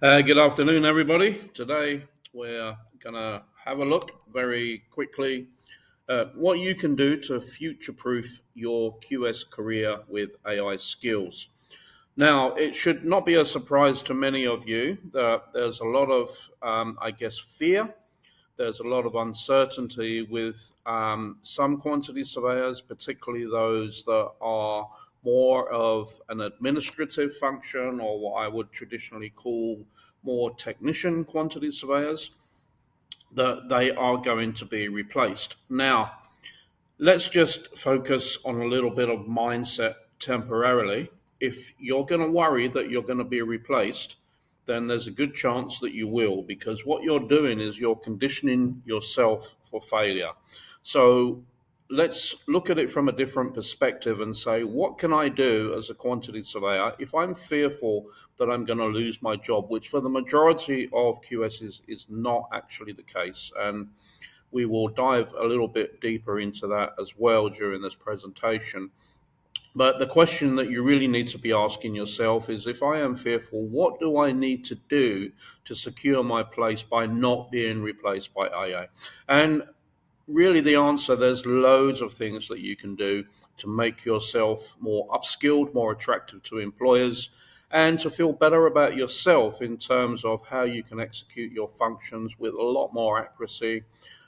Good afternoon, everybody. Today we're going to have a look very quickly at what you can do to future proof your QS career with AI skills. Now, it should not be a surprise to many of you that there's a lot of, fear. There's a lot of uncertainty with some quantity surveyors, particularly those that are more of an administrative function or what I would traditionally call more technician quantity surveyors, that they are going to be replaced. Now, let's just focus on a little bit of mindset temporarily. If you're going to worry that you're going to be replaced, then there's a good chance that you will, because what you're doing is you're conditioning yourself for failure. So let's look at it from a different perspective and say, what can I do as a quantity surveyor if I'm fearful that I'm going to lose my job, which for the majority of QSs is not actually the case. And we will dive a little bit deeper into that as well during this presentation. But the question that you really need to be asking yourself is, if I am fearful, what do I need to do to secure my place by not being replaced by AI? And really the answer, there's loads of things that you can do to make yourself more upskilled, more attractive to employers, and to feel better about yourself in terms of how you can execute your functions with a lot more accuracy,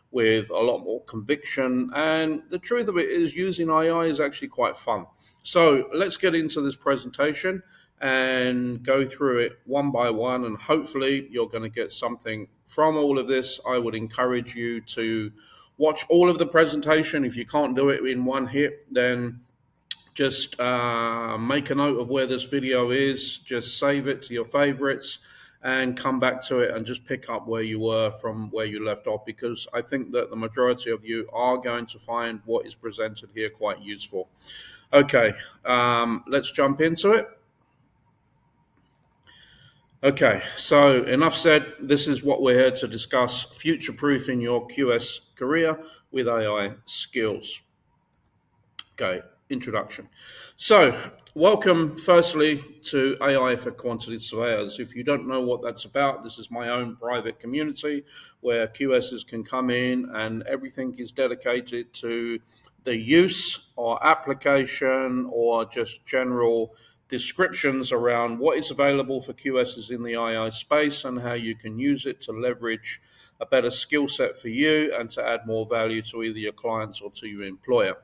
with a lot more conviction. And the truth of it is, using AI is actually quite fun. So let's get into this presentation and go through it one by one, and hopefully you're going to get something from all of this. I would encourage you to watch all of the presentation. If you can't do it in one hit, then just make a note of where this video is, just save it to your favorites and come back to it and just pick up where you were from where you left off, because I think that the majority of you are going to find what is presented here quite useful. Okay, let's jump into it. Okay, so enough said. This is what we're here to discuss: future-proofing your QS career with AI skills. Okay, introduction. So, welcome firstly to AI for Quantity Surveyors. If you don't know what that's about, this is my own private community where QSs can come in and everything is dedicated to the use or application or just general descriptions around what is available for QSs in the AI space and how you can use it to leverage a better skill set for you and to add more value to either your clients or to your employer.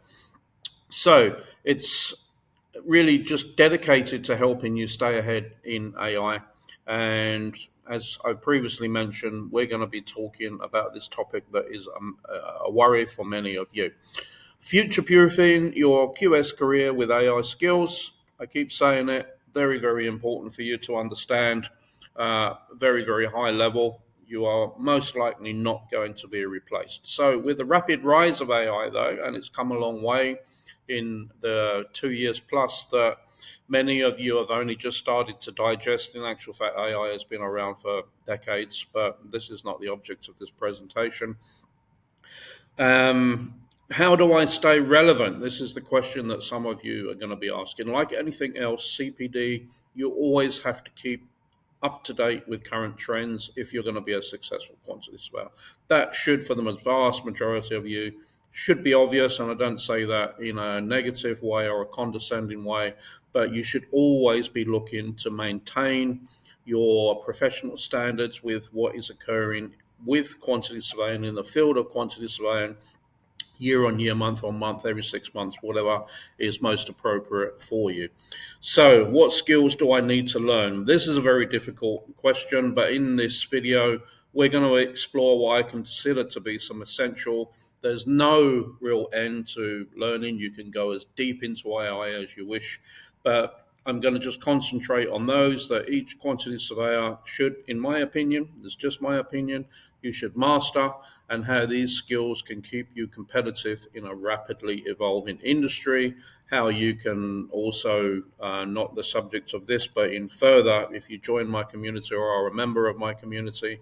So it's really just dedicated to helping you stay ahead in AI. And as I previously mentioned, we're going to be talking about this topic that is a worry for many of you. Future proofing your QS career with AI skills. I keep saying it, very, very important for you to understand. Very, very high level. You are most likely not going to be replaced. So with the rapid rise of AI, though, and it's come a long way in the 2 years plus that many of you have only just started to digest. In actual fact, AI has been around for decades, but this is not the object of this presentation. How do I stay relevant? This is the question that some of you are going to be asking. Like anything else, CPD, you always have to keep up to date with current trends if you're going to be a successful quantity surveyor. That should, for the vast majority of you, should be obvious, and I don't say that in a negative way or a condescending way, but you should always be looking to maintain your professional standards with what is occurring with quantity surveying in the field of quantity surveying, year on year, month on month, every 6 months, whatever is most appropriate for you. So what skills do I need to learn? This is a very difficult question, but in this video, we're going to explore what I consider to be some essential. There's no real end to learning. You can go as deep into AI as you wish, but I'm going to just concentrate on those that each quantity surveyor should, in my opinion, it's just my opinion, you should master, and how these skills can keep you competitive in a rapidly evolving industry, how you can also, not the subject of this, but in further, if you join my community or are a member of my community,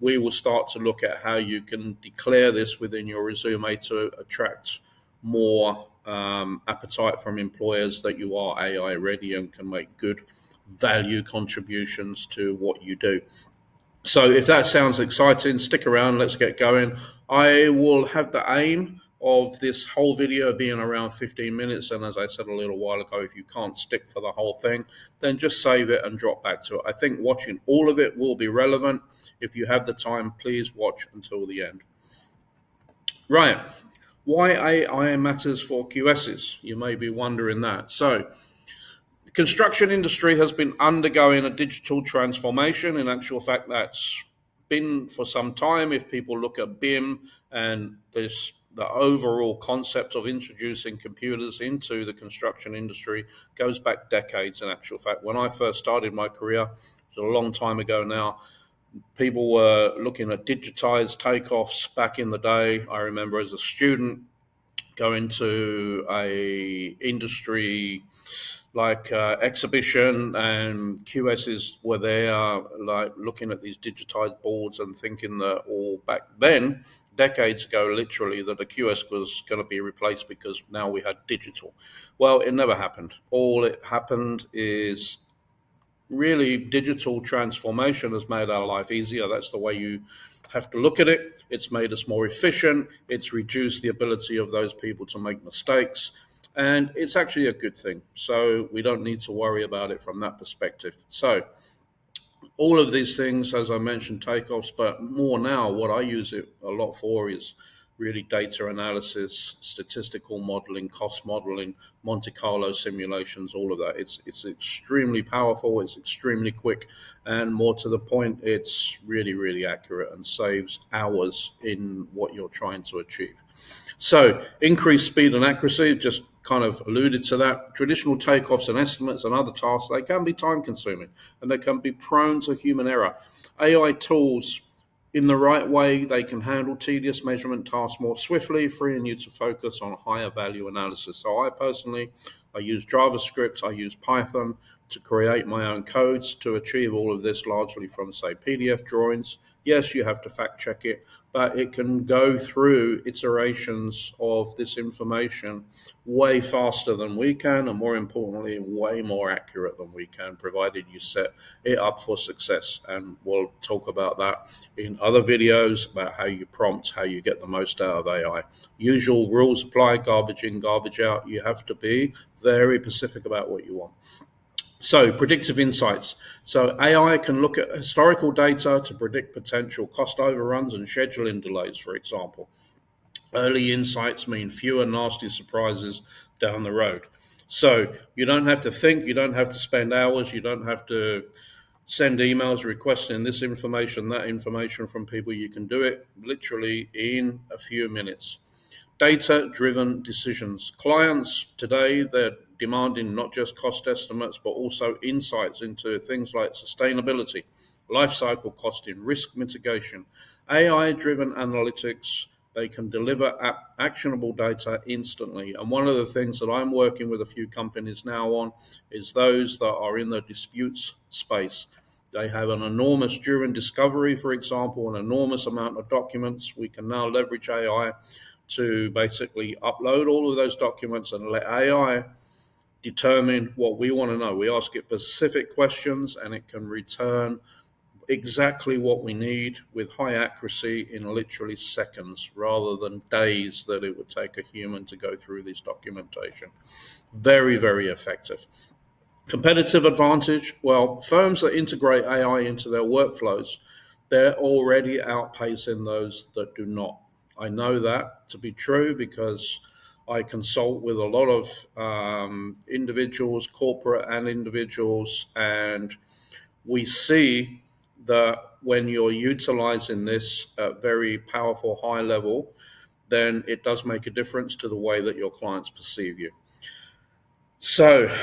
we will start to look at how you can declare this within your resume to attract more appetite from employers that you are AI ready and can make good value contributions to what you do. So if that sounds exciting, stick around, let's get going. I will have the aim of this whole video being around 15 minutes. And as I said a little while ago, if you can't stick for the whole thing, then just save it and drop back to it. I think watching all of it will be relevant. If you have the time, please watch until the end. Right. Why AI matters for QSs? You may be wondering that. So, the construction industry has been undergoing a digital transformation. In actual fact, that's been for some time. If people look at BIM and this, the overall concept of introducing computers into the construction industry goes back decades. In actual fact, when I first started my career, it was a long time ago now, people were looking at digitized takeoffs back in the day. I remember as a student going to a industry like exhibition, and QSs were there, like looking at these digitized boards and thinking that all back then, decades ago, literally, that the QS was going to be replaced because now we had digital. Well, it never happened. All it happened is really digital transformation has made our life easier. That's the way you have to look at it. It's made us more efficient. It's reduced the ability of those people to make mistakes. And it's actually a good thing. So we don't need to worry about it from that perspective. So all of these things, as I mentioned, takeoffs, but more now, what I use it a lot for is really data analysis, statistical modeling, cost modeling, Monte Carlo simulations, all of that. It's extremely powerful, it's extremely quick, and more to the point, it's really, really accurate and saves hours in what you're trying to achieve. So, increased speed and accuracy, just kind of alluded to that. Traditional takeoffs and estimates and other tasks, they can be time consuming and they can be prone to human error. AI tools, in the right way, they can handle tedious measurement tasks more swiftly, freeing you to focus on higher value analysis. So, I personally, I use JavaScript, I use Python to create my own codes to achieve all of this largely from, say, PDF drawings. Yes, you have to fact check it, but it can go through iterations of this information way faster than we can, and more importantly, way more accurate than we can, provided you set it up for success. And we'll talk about that in other videos about how you prompt, how you get the most out of AI. Usual rules apply, garbage in, garbage out. You have to be very specific about what you want. So, predictive insights. So, AI can look at historical data to predict potential cost overruns and scheduling delays, for example. Early insights mean fewer nasty surprises down the road. So, you don't have to think, you don't have to spend hours, you don't have to send emails requesting this information, that information from people. You can do it literally in a few minutes. Data-driven decisions. Clients today, they're demanding not just cost estimates, but also insights into things like sustainability, life cycle costing, risk mitigation. AI-driven analytics, they can deliver actionable data instantly. And one of the things that I'm working with a few companies now on is those that are in the disputes space. They have an enormous, during discovery, for example, an enormous amount of documents. We can now leverage AI to basically upload all of those documents and let AI determine what we want to know. We ask it specific questions and it can return exactly what we need with high accuracy in literally seconds rather than days that it would take a human to go through this documentation. Very, very effective. Competitive advantage, well, firms that integrate AI into their workflows, they're already outpacing those that do not. I know that to be true because I consult with a lot of individuals, corporate and individuals, and we see that when you're utilizing this at very powerful, high level, then it does make a difference to the way that your clients perceive you. So,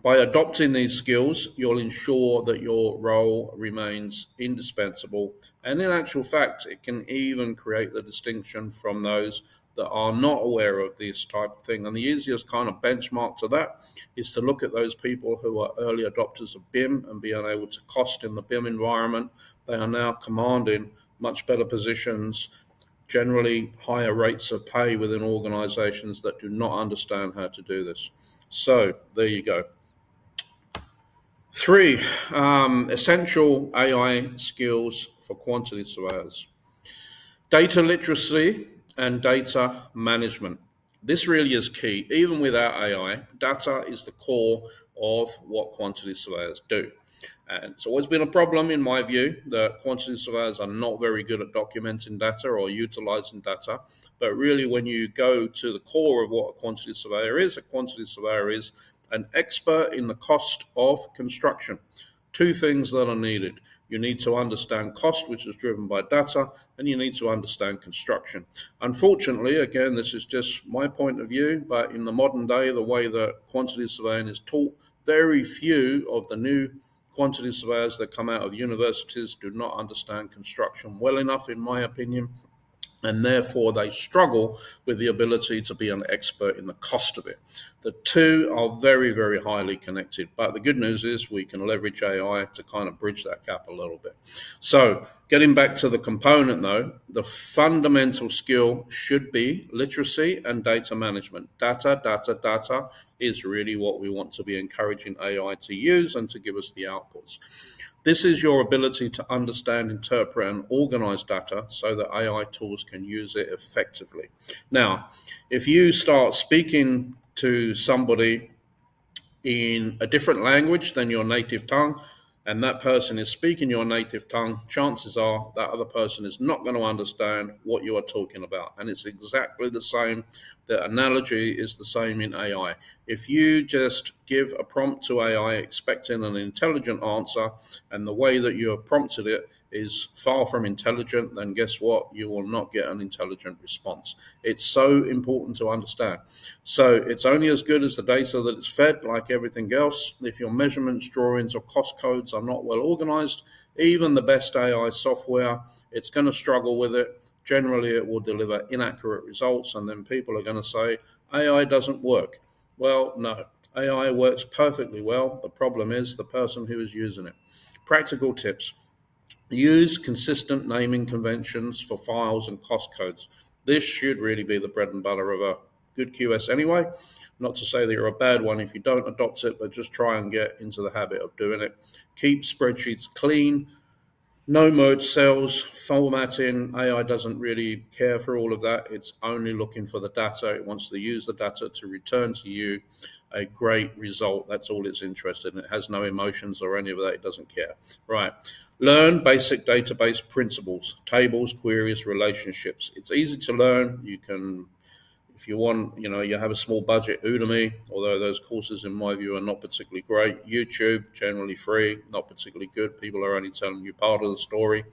by adopting these skills, you'll ensure that your role remains indispensable. And in actual fact, it can even create the distinction from those that are not aware of this type of thing. And the easiest kind of benchmark to that is to look at those people who are early adopters of BIM and being able to cost in the BIM environment. They are now commanding much better positions, generally higher rates of pay within organizations that do not understand how to do this. So there you go. Three, essential AI skills for quantity surveyors: data literacy and data management. This really is key. Even without AI, data is the core of what quantity surveyors do. And it's always been a problem, in my view, that quantity surveyors are not very good at documenting data or utilizing data. But really, when you go to the core of what a quantity surveyor is an expert in the cost of construction. Two things that are needed: you need to understand cost, which is driven by data, and you need to understand construction. Unfortunately, again, this is just my point of view, but in the modern day, the way that quantity surveying is taught, very few of the new quantity surveyors that come out of universities do not understand construction well enough, in my opinion, and therefore they struggle with the ability to be an expert in the cost of it. The two are very, very highly connected, but the good news is we can leverage AI to kind of bridge that gap a little bit. So, getting back to the component though, the fundamental skill should be literacy and data management. Data is really what we want to be encouraging AI to use and to give us the outputs. This is your ability to understand, interpret, and organize data so that AI tools can use it effectively. Now, if you start speaking to somebody in a different language than your native tongue, and that person is speaking your native tongue, chances are that other person is not going to understand what you are talking about. And it's exactly the same. The analogy is the same in AI. If you just give a prompt to AI expecting an intelligent answer, and the way that you have prompted it is far from intelligent, then guess what? You will not get an intelligent response. It's so important to understand. So it's only as good as the data that it's fed, like everything else. If your measurements, drawings, or cost codes are not well organized, even the best AI software, it's going to struggle with it. Generally, it will deliver inaccurate results, and then people are going to say, AI doesn't work. Well, no, AI works perfectly well. The problem is the person who is using it. Practical tips: use consistent naming conventions for files and cost codes. This should really be the bread and butter of a good QS anyway. Not to say that you're a bad one if you don't adopt it, but just try and get into the habit of doing it. Keep spreadsheets clean. No merge cells, formatting. AI doesn't really care for all of that. It's only looking for the data. It wants to use the data to return to you a great result. That's all it's interested in. It has no emotions or any of that. It doesn't care. Right. Learn basic database principles: tables, queries, relationships. It's easy to learn. You can, if you want, you have a small budget, Udemy, although those courses, in my view, are not particularly great. YouTube, generally free, not particularly good. People are only telling you part of the story.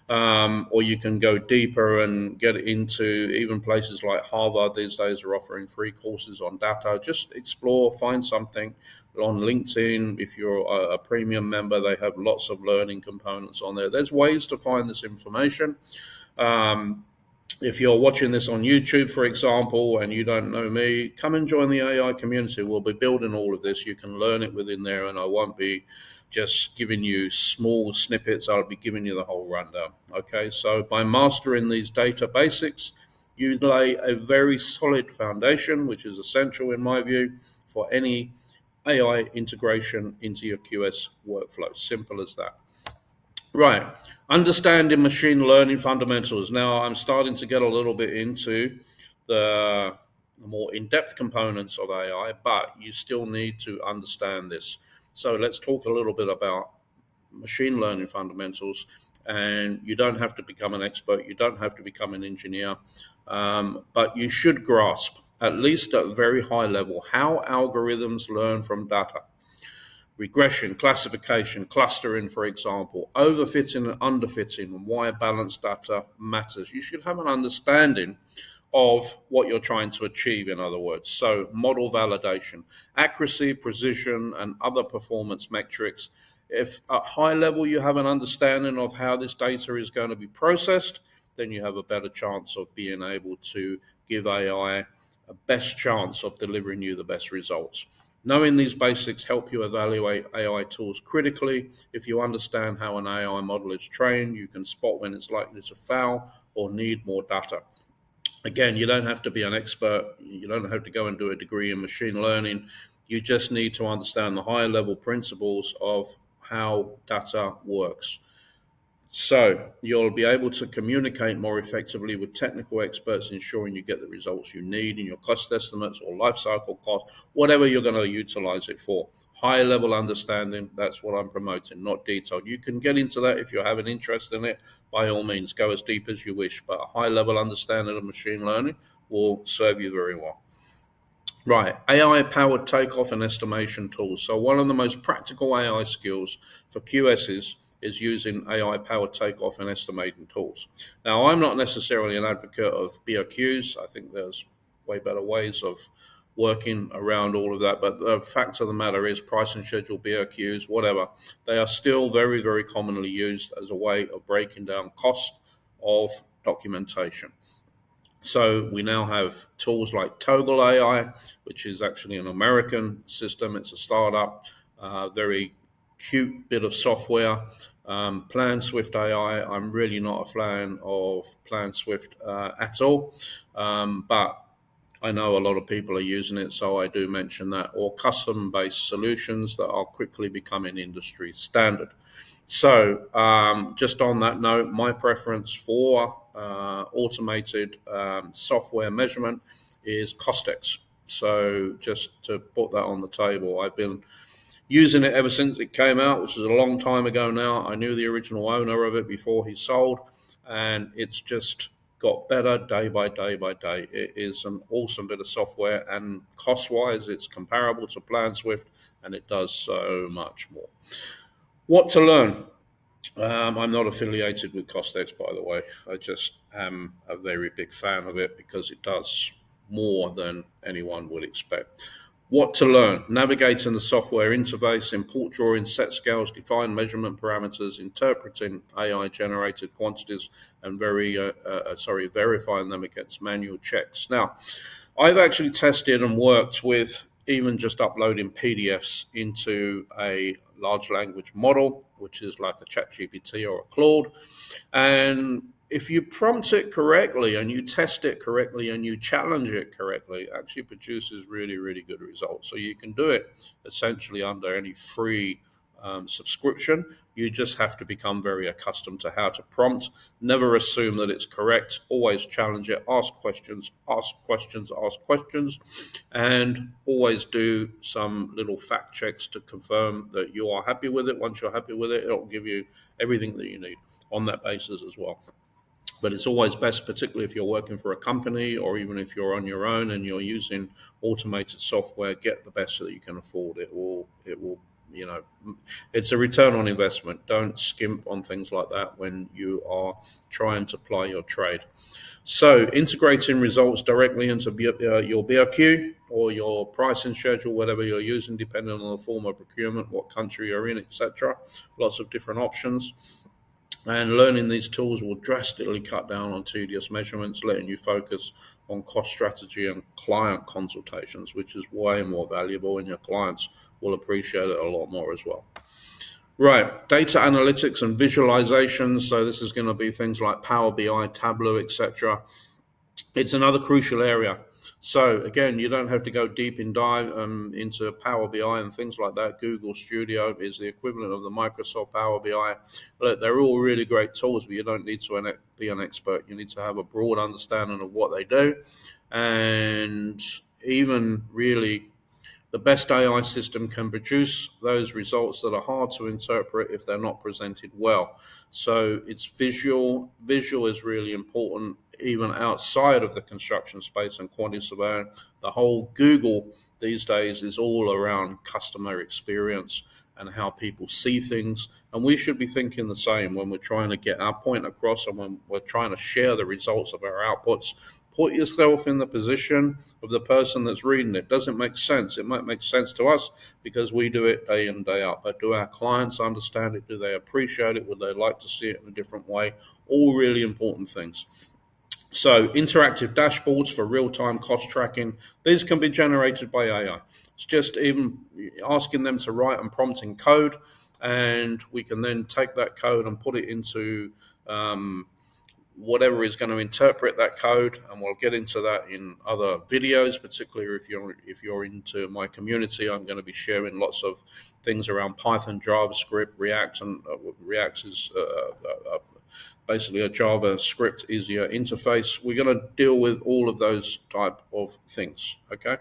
Or you can go deeper and get into even places like Harvard these days are offering free courses on data. Just explore, find something on LinkedIn. If you're a premium member, they have lots of learning components on there. There's ways to find this information. If you're watching this on YouTube, for example, and you don't know me, come and join the AI community. We'll be building all of this. You can learn it within there, and I won't be just giving you small snippets. I'll be giving you the whole rundown. Okay, so by mastering these data basics, you lay a very solid foundation, which is essential, in my view, for any AI integration into your QS workflow. Simple as that. Right. Understanding machine learning fundamentals. Now, I'm starting to get a little bit into the more in depth components of AI, but you still need to understand this. So, let's talk a little bit about machine learning fundamentals. And you don't have to become an expert, you don't have to become an engineer, but you should grasp, at least at a very high level, how algorithms learn from data: regression, classification, clustering, for example, overfitting and underfitting, and why balanced data matters. You should have an understanding of what you're trying to achieve, in other words. So, model validation, accuracy, precision, and other performance metrics. If at high level you have an understanding of how this data is going to be processed, then you have a better chance of being able to give AI a best chance of delivering you the best results. Knowing these basics help you evaluate AI tools critically. If you understand how an AI model is trained, you can spot when it's likely to fail or need more data. Again, you don't have to be an expert. You don't have to go and do a degree in machine learning. You just need to understand the high level principles of how data works. So you'll be able to communicate more effectively with technical experts, ensuring you get the results you need in your cost estimates or life cycle cost, whatever you're going to utilize it for. High level understanding, that's what I'm promoting, not detailed. You can get into that if you have an interest in it. By all means, go as deep as you wish, but a high level understanding of machine learning will serve you very well. Right, AI powered takeoff and estimation tools. So, one of the most practical AI skills for QSs is using AI powered takeoff and estimating tools. Now, I'm not necessarily an advocate of BOQs. I think there's way better ways of working around all of that. But the fact of the matter is, price and schedule BOQs, whatever, they are still very, very commonly used as a way of breaking down cost of documentation. So we now have tools like Toggle AI, which is actually an American system. It's a startup, very cute bit of software. Plan Swift AI. I'm really not a fan of Plan Swift at all, but I know a lot of people are using it, so I do mention that. Or custom-based solutions that are quickly becoming industry standard. So, just on that note, my preference for automated software measurement is Costex. So, just to put that on the table, I've been using it ever since it came out, which is a long time ago now. I knew the original owner of it before he sold, and it's just got better day by day by day. It is an awesome bit of software, and cost wise, it's comparable to Plan Swift, and it does so much more. What to learn? I'm not affiliated with Costex, by the way. I just am a very big fan of it because it does more than anyone would expect. What to learn? Navigating the software interface, import drawings, set scales, define measurement parameters, interpreting AI-generated quantities, and verifying them against manual checks. Now, I've actually tested and worked with even just uploading PDFs into a large language model, which is like a ChatGPT or a Claude. And if you prompt it correctly and you test it correctly and you challenge it correctly, it actually produces really, really good results. So you can do it essentially under any free subscription. You just have to become very accustomed to how to prompt. Never assume that it's correct. Always challenge it. Ask questions, ask questions, ask questions, and always do some little fact checks to confirm that you are happy with it. Once you're happy with it, it'll give you everything that you need on that basis as well. But it's always best, particularly if you're working for a company or even if you're on your own and you're using automated software, get the best that you can afford. It will, you know, it's a return on investment. Don't skimp on things like that when you are trying to ply your trade. So integrating results directly into your BRQ or your pricing schedule, whatever you're using, depending on the form of procurement, what country you're in, etc. Lots of different options. And learning these tools will drastically cut down on tedious measurements, letting you focus on cost strategy and client consultations, which is way more valuable, and your clients will appreciate it a lot more as well. Right, data analytics and visualizations. So this is going to be things like Power BI, Tableau, etc. It's another crucial area. So again, you don't have to go deep in dive into Power BI and things like that. Google Studio is the equivalent of the Microsoft Power BI. Look, they're all really great tools, but you don't need to be an expert. You need to have a broad understanding of what they do. And even really, the best AI system can produce those results that are hard to interpret if they're not presented well. So it's visual. Visual is really important, even outside of the construction space and quantity surveying. The whole Google these days is all around customer experience and how people see things. And we should be thinking the same when we're trying to get our point across and when we're trying to share the results of our outputs. Put yourself in the position of the person that's reading it. Does it make sense? It might make sense to us because we do it day in, day out. But do our clients understand it? Do they appreciate it? Would they like to see it in a different way? All really important things. So interactive dashboards for real-time cost tracking. These can be generated by AI. It's just even asking them to write and prompting code, and we can then take that code and put it into whatever is going to interpret that code, and we'll get into that in other videos. Particularly if you're into my community, I'm going to be sharing lots of things around Python, JavaScript, React, and React is basically a JavaScript easier interface. We're going to deal with all of those type of things. Okay,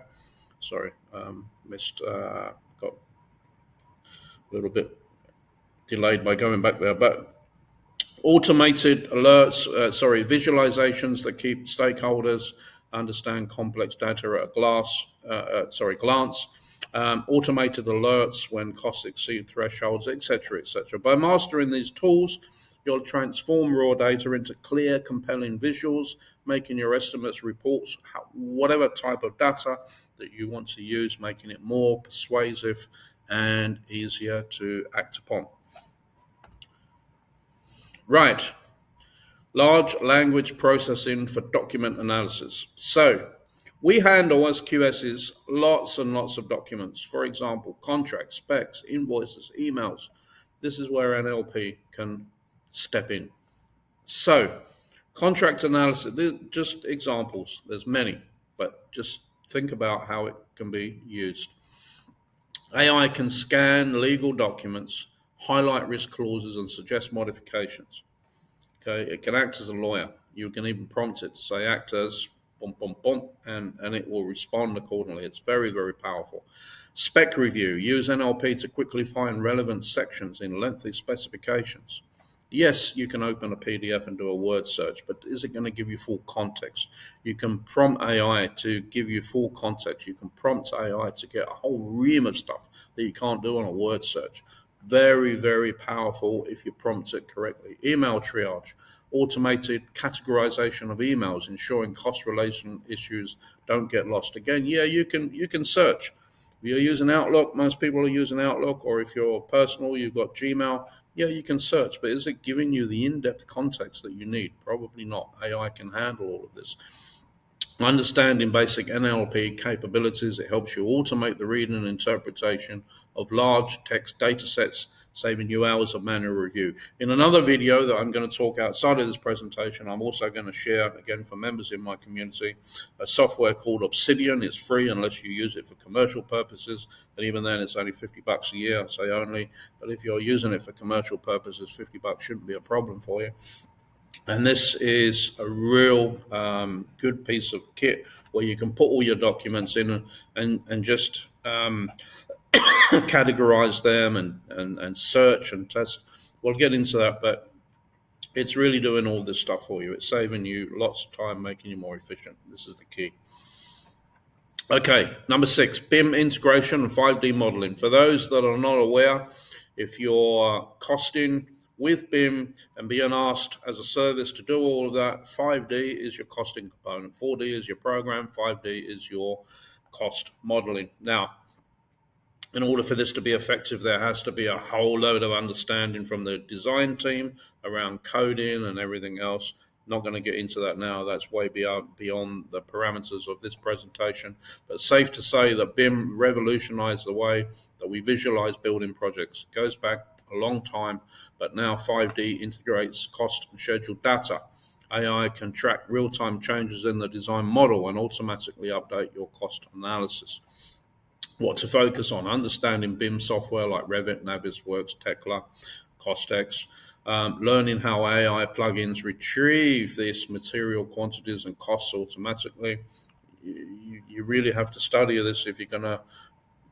sorry, missed, got a little bit delayed by going back there, but automated alerts, visualizations that keep stakeholders understand complex data at a glance, automated alerts when costs exceed thresholds, etc., etc. By mastering these tools, you'll transform raw data into clear, compelling visuals, making your estimates, reports, whatever type of data that you want to use, making it more persuasive and easier to act upon. Right. Large language processing for document analysis. So we handle as QSs lots and lots of documents. For example, contracts, specs, invoices, emails. This is where NLP can step in. So contract analysis, just examples. There's many, but just think about how it can be used. AI can scan legal documents, highlight risk clauses, and suggest modifications. Okay, it can act as a lawyer. You can even prompt it to say act as bum bum bum, and it will respond accordingly. It's very, very powerful. Spec review. Use NLP to quickly find relevant sections in lengthy specifications. Yes, you can open a PDF and do a word search, but is it going to give you full context? You can prompt AI to give you full context. You can prompt AI to get a whole ream of stuff that you can't do on a word search. Very, very powerful if you prompt it correctly. Email triage, automated categorization of emails, ensuring cost relation issues don't get lost. Again, yeah, you can search. If you're using Outlook, most people are using Outlook, or if you're personal, you've got Gmail. Yeah, you can search, but is it giving you the in-depth context that you need? Probably not. AI can handle all of this. Understanding basic NLP capabilities, it helps you automate the reading and interpretation of large text data sets, saving you hours of manual review. In another video that I'm going to talk outside of this presentation, I'm also going to share, again for members in my community, a software called Obsidian. It's free unless you use it for commercial purposes, and even then it's only $50 a year. I say only, but if you're using it for commercial purposes, $50 shouldn't be a problem for you. And this is a real good piece of kit where you can put all your documents in and just categorize them and search and test. We'll get into that, but it's really doing all this stuff for you. It's saving you lots of time, making you more efficient. This is the key. Okay, number 6, BIM integration and 5D modeling. For those that are not aware, if you're costing with BIM and being asked as a service to do all of that, 5D is your costing component, 4D is your program, 5D is your cost modeling. Now, in order for this to be effective, there has to be a whole load of understanding from the design team around coding and everything else. Not going to get into that now. That's way beyond the parameters of this presentation. But safe to say that BIM revolutionized the way that we visualize building projects. It goes back a long time, but now 5D integrates cost and schedule data. AI can track real-time changes in the design model and automatically update your cost analysis. What to focus on: understanding BIM software like Revit, Navisworks, Tekla, Costex, learning how AI plugins retrieve these material quantities and costs automatically. You really have to study this if you're going to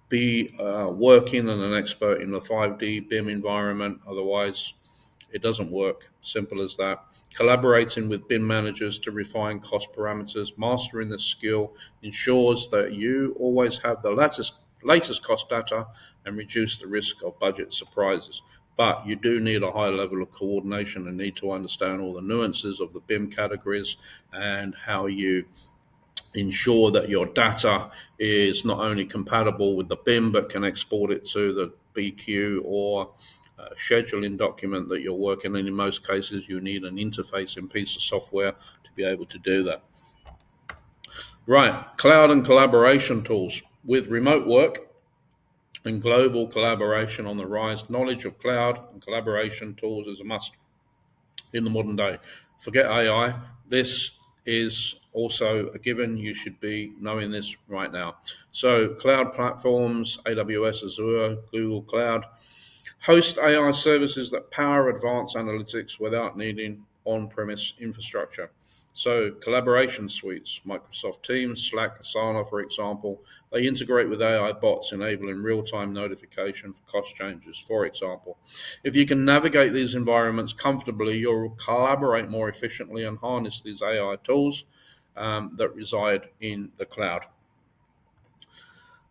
be working and an expert in the 5D BIM environment. Otherwise, it doesn't work. Simple as that. Collaborating with BIM managers to refine cost parameters, mastering this skill ensures that you always have the latest cost data and reduce the risk of budget surprises. But you do need a high level of coordination and need to understand all the nuances of the BIM categories and how you ensure that your data is not only compatible with the BIM but can export it to the BQ or scheduling document that you're working in. In most cases, you need an interfacing piece of software to be able to do that. Right, cloud and collaboration tools. With remote work and global collaboration on the rise, knowledge of cloud and collaboration tools is a must. in the modern day. Forget AI. This is also a given. You should be knowing this right now. So, cloud platforms, AWS, Azure, Google Cloud, host AI services that power advanced analytics without needing on premise infrastructure. So, collaboration suites, Microsoft Teams, Slack, Asana, for example, they integrate with AI bots, enabling real time notification for cost changes, for example. If you can navigate these environments comfortably, you'll collaborate more efficiently and harness these AI tools that reside in the cloud.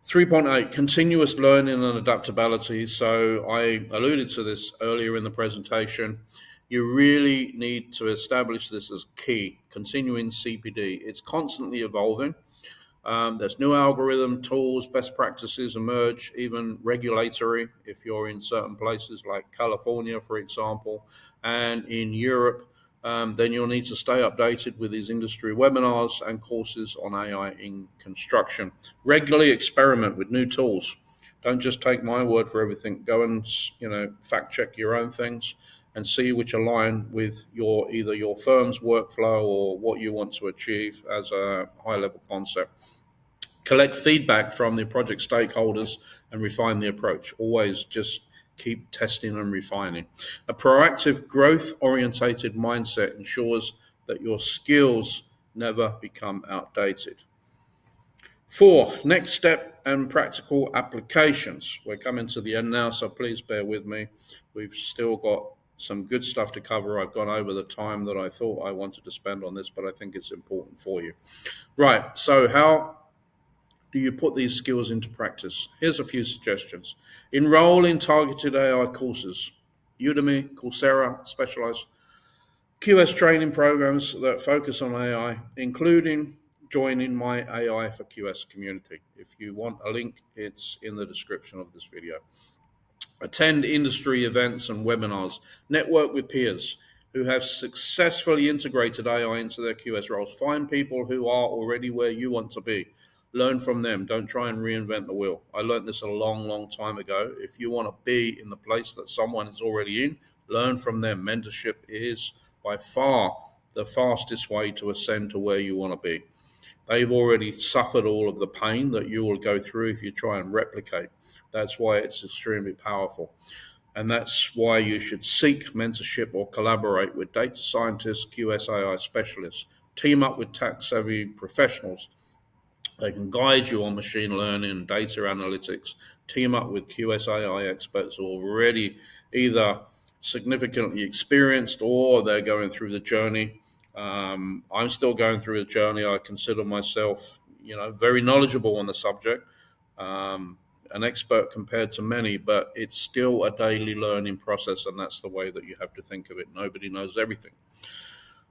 3.8, continuous learning and adaptability. So I alluded to this earlier in the presentation. You really need to establish this as key, continuing CPD. It's constantly evolving. There's new algorithm tools, best practices emerge, even regulatory, if you're in certain places like California, for example, and in Europe, then you'll need to stay updated with these industry webinars and courses on AI in construction. Regularly experiment with new tools. Don't just take my word for everything. Go and fact check your own things and see which align with your either your firm's workflow or what you want to achieve as a high level concept. Collect feedback from the project stakeholders and refine the approach. Always just keep testing and refining. A proactive, growth orientated mindset ensures that your skills never become outdated. 4, next step and practical applications. We're coming to the end now, so please bear with me. We've still got some good stuff to cover. I've gone over the time that I thought I wanted to spend on this, but I think it's important for you. Right, so how do you put these skills into practice? Here's a few suggestions. Enroll in targeted AI courses. Udemy, Coursera, specialized QS training programs that focus on AI, including joining my AI for QS community. If you want a link, it's in the description of this video. Attend industry events and webinars. Network with peers who have successfully integrated AI into their QS roles. Find people who are already where you want to be. Learn from them. Don't try and reinvent the wheel. I learned this a long, long time ago. If you want to be in the place that someone is already in, learn from them. Mentorship is by far the fastest way to ascend to where you want to be. They've already suffered all of the pain that you will go through if you try and replicate. That's why it's extremely powerful. And that's why you should seek mentorship or collaborate with data scientists, QSAI specialists. Team up with tech-savvy professionals. They can guide you on machine learning and data analytics. Team up with QSAI experts who are already either significantly experienced or they're going through the journey. I'm still going through the journey. I consider myself, very knowledgeable on the subject, an expert compared to many, but it's still a daily learning process, and that's the way that you have to think of it. Nobody knows everything.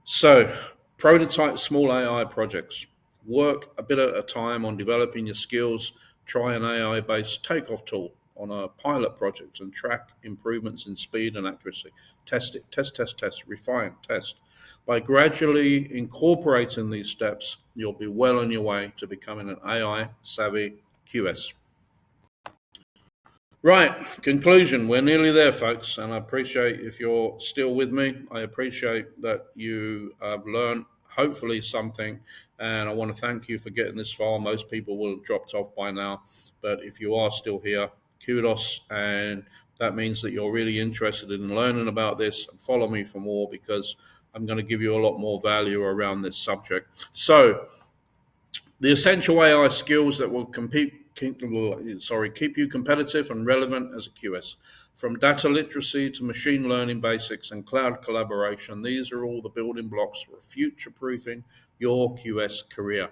So, prototype small AI projects. Work a bit at a time on developing your skills. Try an AI-based takeoff tool on a pilot project and track improvements in speed and accuracy. Test it, test, refine, test. By gradually incorporating these steps, you'll be well on your way to becoming an AI-savvy QS. Right, conclusion. We're nearly there, folks, and I appreciate if you're still with me. I appreciate that you have learned, hopefully, something, and I want to thank you for getting this far. Most people will have dropped off by now, but if you are still here, kudos, and that means that you're really interested in learning about this, and follow me for more because I'm going to give you a lot more value around this subject. So, the essential AI skills that will keep you competitive and relevant as a QS. From data literacy to machine learning basics and cloud collaboration, these are all the building blocks for future-proofing your QS career.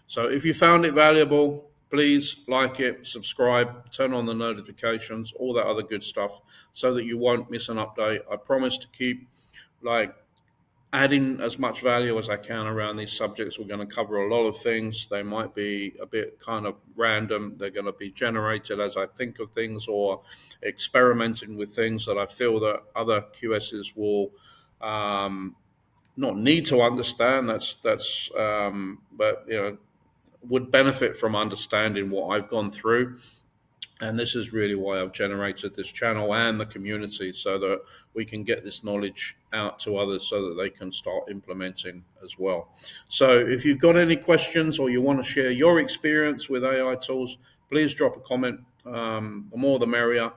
So if you found it valuable, please like it, subscribe, turn on the notifications, all that other good stuff so that you won't miss an update. I promise to keep adding as much value as I can around these subjects. We're going to cover a lot of things. They might be a bit kind of random. They're going to be generated as I think of things or experimenting with things that I feel that other QSs will not need to understand. But would benefit from understanding what I've gone through. And this is really why I've generated this channel and the community, so that we can get this knowledge out to others so that they can start implementing as well. So if you've got any questions or you want to share your experience with AI tools, please drop a comment. The more the merrier,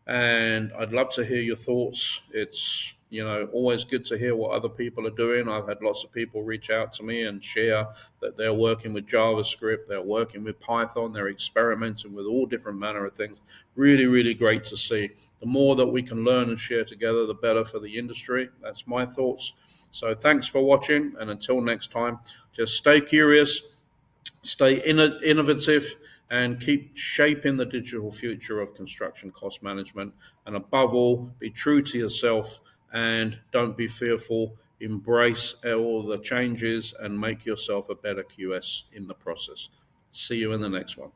and I'd love to hear your thoughts. It's always good to hear what other people are doing. I've had lots of people reach out to me and share that they're working with JavaScript, they're working with Python, they're experimenting with all different manner of things. Really, really great to see. The more that we can learn and share together, the better for the industry. That's my thoughts. So thanks for watching, and until next time, just stay curious, stay innovative, and keep shaping the digital future of construction cost management. And above all, be true to yourself and don't be fearful. Embrace all the changes and make yourself a better QS in the process. See you in the next one.